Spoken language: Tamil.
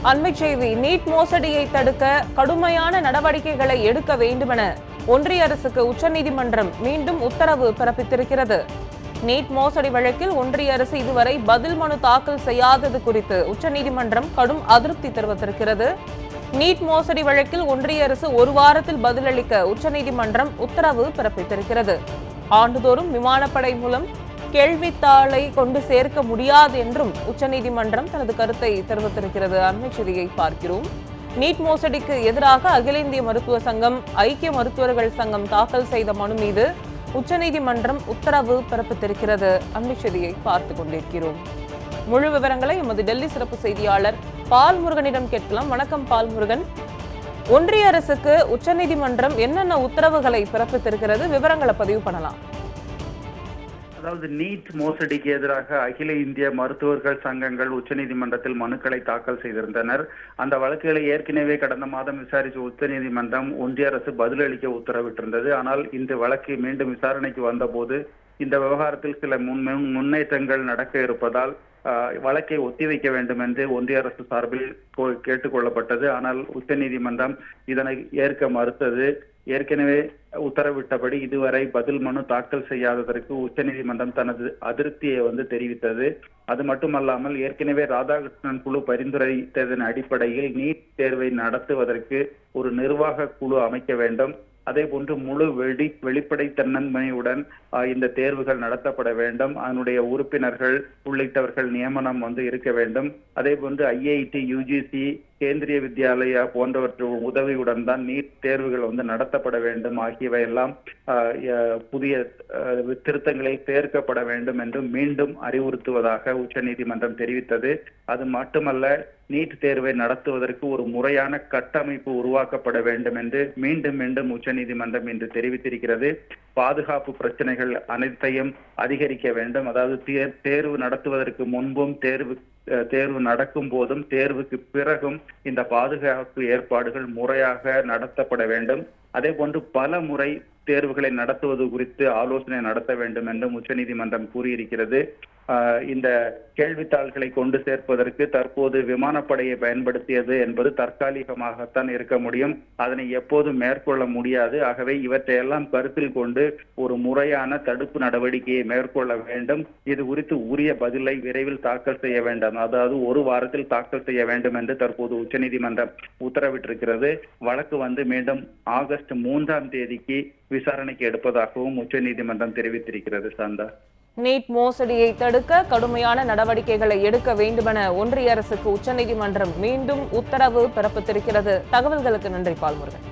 அண்மைச் செய்தி. நீட் மோசடியை தடுக்க கடுமையான நடவடிக்கைகளை எடுக்க வேண்டுமென ஒன்றிய அரசுக்கு உச்சநீதிமன்றம் மீண்டும் உத்தரவு பிறப்பித்திருக்கிறது. நீட் மோசடி வழக்கில் ஒன்றிய அரசு இதுவரை பதில் மனு தாக்கல் செய்யாதது குறித்து உச்சநீதிமன்றம் கடும் அதிருப்தி தெரிவித்திருக்கிறது. நீட் மோசடி வழக்கில் ஒன்றிய அரசு ஒரு வாரத்தில் பதிலளிக்க உச்சநீதிமன்றம் உத்தரவு பிறப்பித்திருக்கிறது. ஆண்டுதோறும் விமானப்படை மூலம் கேள்வித்தாளை கொண்டு சேர்க்க முடியாது என்றும் உச்சநீதிமன்றம் தனது கருத்தை தெரிவித்திருக்கிறது. அண்மைச் செய்தியை பார்க்கிறோம். நீட் மோசடிக்கு எதிராக அகில இந்திய மருத்துவ சங்கம், ஐக்கிய மருத்துவர்கள் சங்கம் தாக்கல் செய்த மனு மீது உச்சநீதிமன்றம் உத்தரவு பிறப்பித்திருக்கிறது. அண்மைச் செய்தியை பார்த்துக் கொண்டிருக்கிறோம். முழு விவரங்களை எமது டெல்லி சிறப்பு செய்தியாளர் பால்முருகனிடம் கேட்கலாம். வணக்கம் பால்முருகன். ஒன்றிய அரசுக்கு உச்சநீதிமன்றம் என்னென்ன உத்தரவுகளை பிறப்பித்திருக்கிறது, விவரங்களை பதிவு பண்ணலாம். அதாவது நீட் மோசடிக்கு எதிராக அகில இந்திய மருத்துவர்கள் சங்கங்கள் உச்சநீதிமன்றத்தில் மனுக்களை தாக்கல் செய்திருந்தனர். அந்த வழக்குகளை ஏற்கனவே கடந்த மாதம் விசாரித்த உச்சநீதிமன்றம் ஒன்றிய அரசு பதிலளிக்க உத்தரவிட்டிருந்தது. ஆனால் இந்த வழக்கு மீண்டும் விசாரணைக்கு வந்தபோது இந்த விவகாரத்தில் சில முன்னேற்றங்கள் நடக்க இருப்பதால் வழக்கை ஒத்திவைக்க வேண்டும் என்று ஒன்றிய அரசு சார்பில் கேட்டுக்கொள்ளப்பட்டது. ஆனால் உச்சநீதிமன்றம் இதனை ஏற்க மறுத்தது. ஏற்கனவே உத்தரவிட்டபடி இதுவரை பதில் மனு தாக்கல் செய்யாததற்கு உச்சநீதிமன்றம் தனது அதிருப்தியை தெரிவித்தது. அது மட்டுமல்லாமல் ஏற்கனவே ராதாகிருஷ்ணன் குழு பரிந்துரைத்ததன் அடிப்படையில் நீட் தேர்வை நடத்துவதற்கு ஒரு நிர்வாக குழு அமைக்க வேண்டும். அதே போன்று முழு வெளிப்படை தன்னன்மையுடன் இந்த தேர்வுகள் நடத்தப்பட வேண்டும். அதனுடைய உறுப்பினர்கள் உள்ளிட்டவர்கள் நியமனம் இருக்க வேண்டும். அதே போன்று ஐஐடி, யுஜிசி, கேந்திரிய வித்யாலயா போன்றவற்றின் உதவியுடன் தான் நீட் தேர்வுகள் நடத்தப்பட வேண்டும். ஆகியவை எல்லாம் புதிய திருத்தங்களை சேர்க்கப்பட வேண்டும் என்று மீண்டும் அறிவுறுத்துவதாக உச்சநீதிமன்றம் தெரிவித்தது. அது மட்டுமல்ல, நீட் தேர்வை நடத்துவதற்கு ஒரு முறையான கட்டமைப்பு உருவாக்கப்பட வேண்டும் என்று மீண்டும் மீண்டும் உச்சநீதிமன்றம் இன்று தெரிவித்திருக்கிறது. பாதுகாப்பு பிரச்சனைகள் அனைத்தையும் அதிகரிக்க வேண்டும். அதாவது தேர்வு நடத்துவதற்கு முன்பும் தேர்வு நடக்கும் போதும் தேர்வுக்கு பிறகும் இந்த பாதுகாப்பு ஏற்பாடுகள் முறையாக நடத்தப்பட வேண்டும். அதே போன்று பல முறை தேர்வுகளை நடத்துவது குறித்து ஆலோசனை நடத்த வேண்டும் என்றும் உச்சநீதிமன்றம் கூறியிருக்கிறது. இந்த கேள்வித்தாள்களை கொண்டு சேர்ப்பதற்கு தற்போது விமானப்படையை பயன்படுத்தியது என்பது தற்காலிகமாகத்தான் இருக்க முடியும். அதனை எப்போதும் மேற்கொள்ள முடியாது. ஆகவே இவற்றையெல்லாம் கருத்தில் கொண்டு ஒரு முறையான தடுப்பு நடவடிக்கையை மேற்கொள்ள வேண்டும். இது குறித்து உரிய பதிலை விரைவில் தாக்கல் செய்ய வேண்டும். அதாவது ஒரு வாரத்தில் தாக்கல் செய்ய வேண்டும் என்று தற்போது உச்சநீதிமன்றம் உத்தரவிட்டிருக்கிறது. வழக்கு மீண்டும் ஆகஸ்ட் 3ஆம் தேதிக்கு விசாரணைக்கு எடுப்பதாகவும் உச்சநீதிமன்றம் தெரிவித்திருக்கிறது. சாந்தா, நீட் மோசடியை தடுக்க கடுமையான நடவடிக்கைகளை எடுக்க வேண்டுமென ஒன்றிய அரசுக்கு உச்சநீதிமன்றம் மீண்டும் உத்தரவு பிறப்பித்திருக்கிறது. தகவல்களுக்கு நன்றி பால்முருகன்.